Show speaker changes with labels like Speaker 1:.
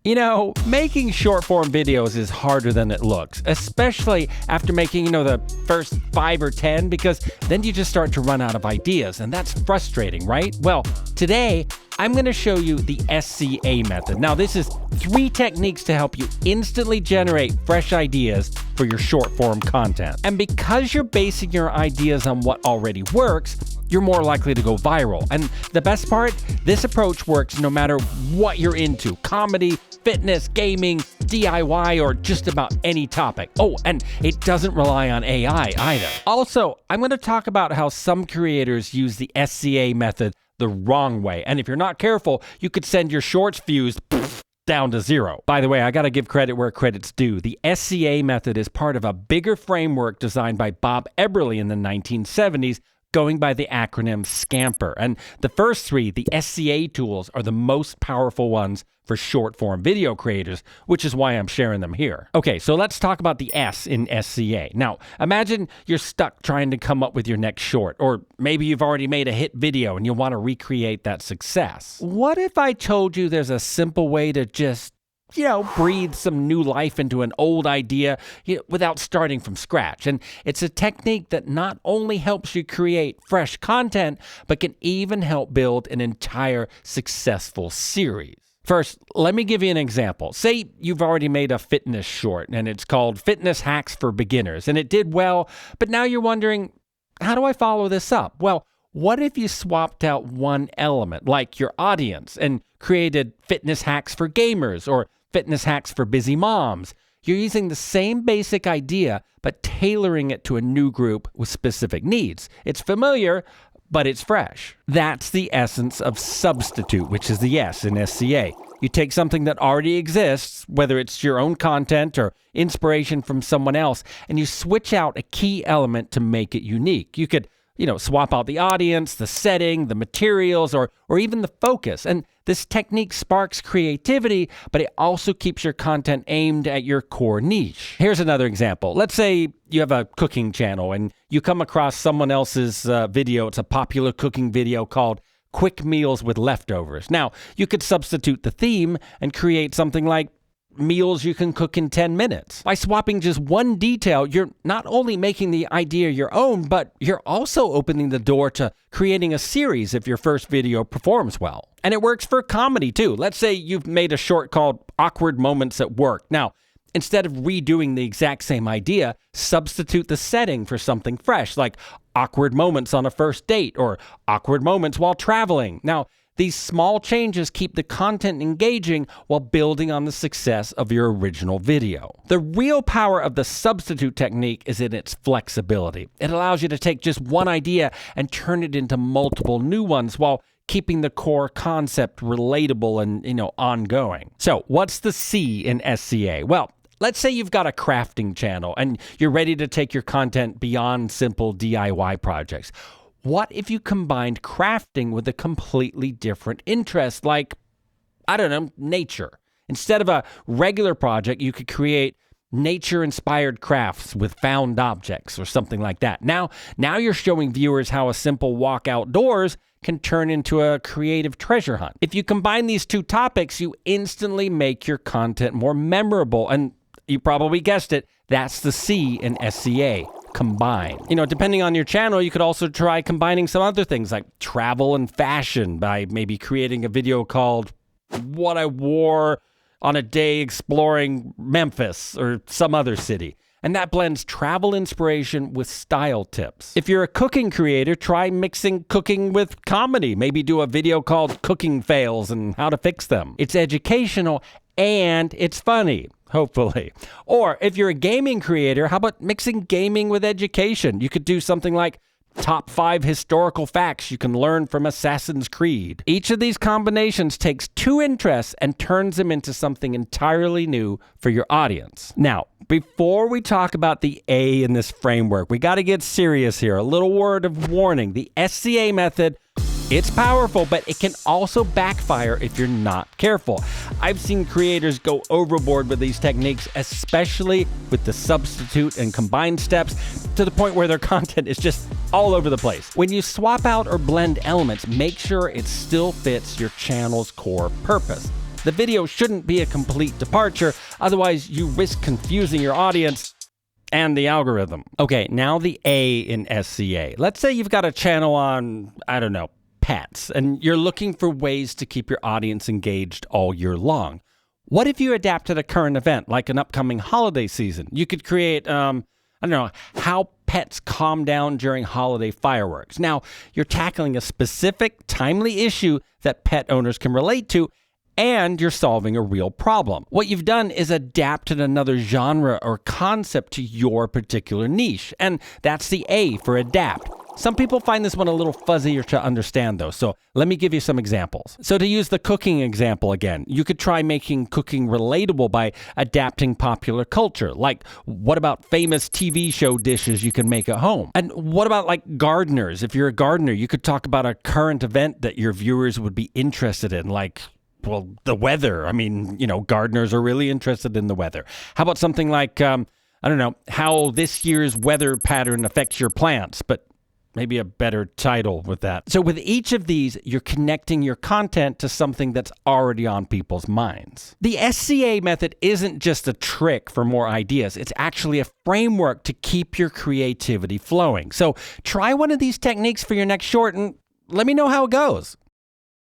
Speaker 1: You know, making short-form videos is harder than it looks, especially after making, the first 5 or 10, because then you just start to run out of ideas, and that's frustrating, right? Well, today, I'm going to show you the SCA method. Now, this is 3 techniques to help you instantly generate fresh ideas for your short-form content. And because you're basing your ideas on what already works, you're more likely to go viral. And the best part, this approach works no matter what you're into: comedy, fitness, gaming, DIY, or just about any topic. Oh, and it doesn't rely on AI either. Also, I'm going to talk about how some creators use the SCA method the wrong way. And if you're not careful, you could send your shorts views down to 0. By the way, I gotta give credit where credit's due. The SCA method is part of a bigger framework designed by Bob Eberle in the 1970s, going by the acronym SCAMPER. And the first 3, the SCA tools, are the most powerful ones for short-form video creators, which is why I'm sharing them here. Okay, so let's talk about the S in SCA. Now, imagine you're stuck trying to come up with your next short, or maybe you've already made a hit video and you want to recreate that success. What if I told you there's a simple way to just breathe some new life into an old idea without starting from scratch? And it's a technique that not only helps you create fresh content, but can even help build an entire successful series. First, let me give you an example. Say you've already made a fitness short and it's called Fitness Hacks for Beginners, and it did well, but now you're wondering, how do I follow this up? Well, what if you swapped out one element, like your audience, and created Fitness Hacks for Gamers or Fitness Hacks for Busy Moms? You're using the same basic idea, but tailoring it to a new group with specific needs. It's familiar, but it's fresh. That's the essence of substitute, which is the S in SCA. You take something that already exists, whether it's your own content or inspiration from someone else, and you switch out a key element to make it unique. You could swap out the audience, the setting, the materials, or even the focus. And this technique sparks creativity, but it also keeps your content aimed at your core niche. Here's another example. Let's say you have a cooking channel and you come across someone else's video. It's a popular cooking video called Quick Meals with Leftovers. Now, you could substitute the theme and create something like meals you can cook in 10 minutes. By swapping just one detail, you're not only making the idea your own, but you're also opening the door to creating a series if your first video performs well. And it works for comedy too. Let's say you've made a short called Awkward Moments at Work. Now, instead of redoing the exact same idea, substitute the setting for something fresh, like awkward moments on a first date or awkward moments while traveling. Now, these small changes keep the content engaging while building on the success of your original video. The real power of the substitute technique is in its flexibility. It allows you to take just one idea and turn it into multiple new ones while keeping the core concept relatable and, ongoing. So, what's the C in SCA? Well, let's say you've got a crafting channel and you're ready to take your content beyond simple DIY projects. What if you combined crafting with a completely different interest, like, nature? Instead of a regular project, you could create nature-inspired crafts with found objects or something like that. Now you're showing viewers how a simple walk outdoors can turn into a creative treasure hunt. If you combine these 2 topics, you instantly make your content more memorable. And you probably guessed it, that's the C in SCA. Combine. Depending on your channel, you could also try combining some other things like travel and fashion by maybe creating a video called What I Wore on a Day Exploring Memphis or some other city. And that blends travel inspiration with style tips. If you're a cooking creator, try mixing cooking with comedy. Maybe do a video called Cooking Fails and How to Fix Them. It's educational and it's funny. Hopefully. Or if you're a gaming creator, how about mixing gaming with education? You could do something like Top 5 Historical Facts You Can Learn from Assassin's Creed. Each of these combinations takes 2 interests and turns them into something entirely new for your audience. Now, before we talk about the A in this framework, we got to get serious here. A little word of warning. The SCA method, it's powerful, but it can also backfire if you're not careful. I've seen creators go overboard with these techniques, especially with the substitute and combined steps, to the point where their content is just all over the place. When you swap out or blend elements, make sure it still fits your channel's core purpose. The video shouldn't be a complete departure, otherwise you risk confusing your audience and the algorithm. Okay, now the A in SCA. Let's say you've got a channel on, I don't know, pets, and you're looking for ways to keep your audience engaged all year long. What if you adapted a current event, like an upcoming holiday season? You could create, I don't know, how pets calm down during holiday fireworks. Now, you're tackling a specific, timely issue that pet owners can relate to, and you're solving a real problem. What you've done is adapted another genre or concept to your particular niche, and that's the A for adapt. Some people find this one a little fuzzier to understand though, so let me give you some examples. So to use the cooking example again, you could try making cooking relatable by adapting popular culture. Like, what about famous TV show dishes you can make at home? And what about like gardeners? If you're a gardener, you could talk about a current event that your viewers would be interested in, like, well, the weather. I mean, gardeners are really interested in the weather. How about something like, I don't know, how this year's weather pattern affects your plants, but maybe a better title with that. So with each of these, you're connecting your content to something that's already on people's minds. The SCA method isn't just a trick for more ideas. It's actually a framework to keep your creativity flowing. So try one of these techniques for your next short and let me know how it goes.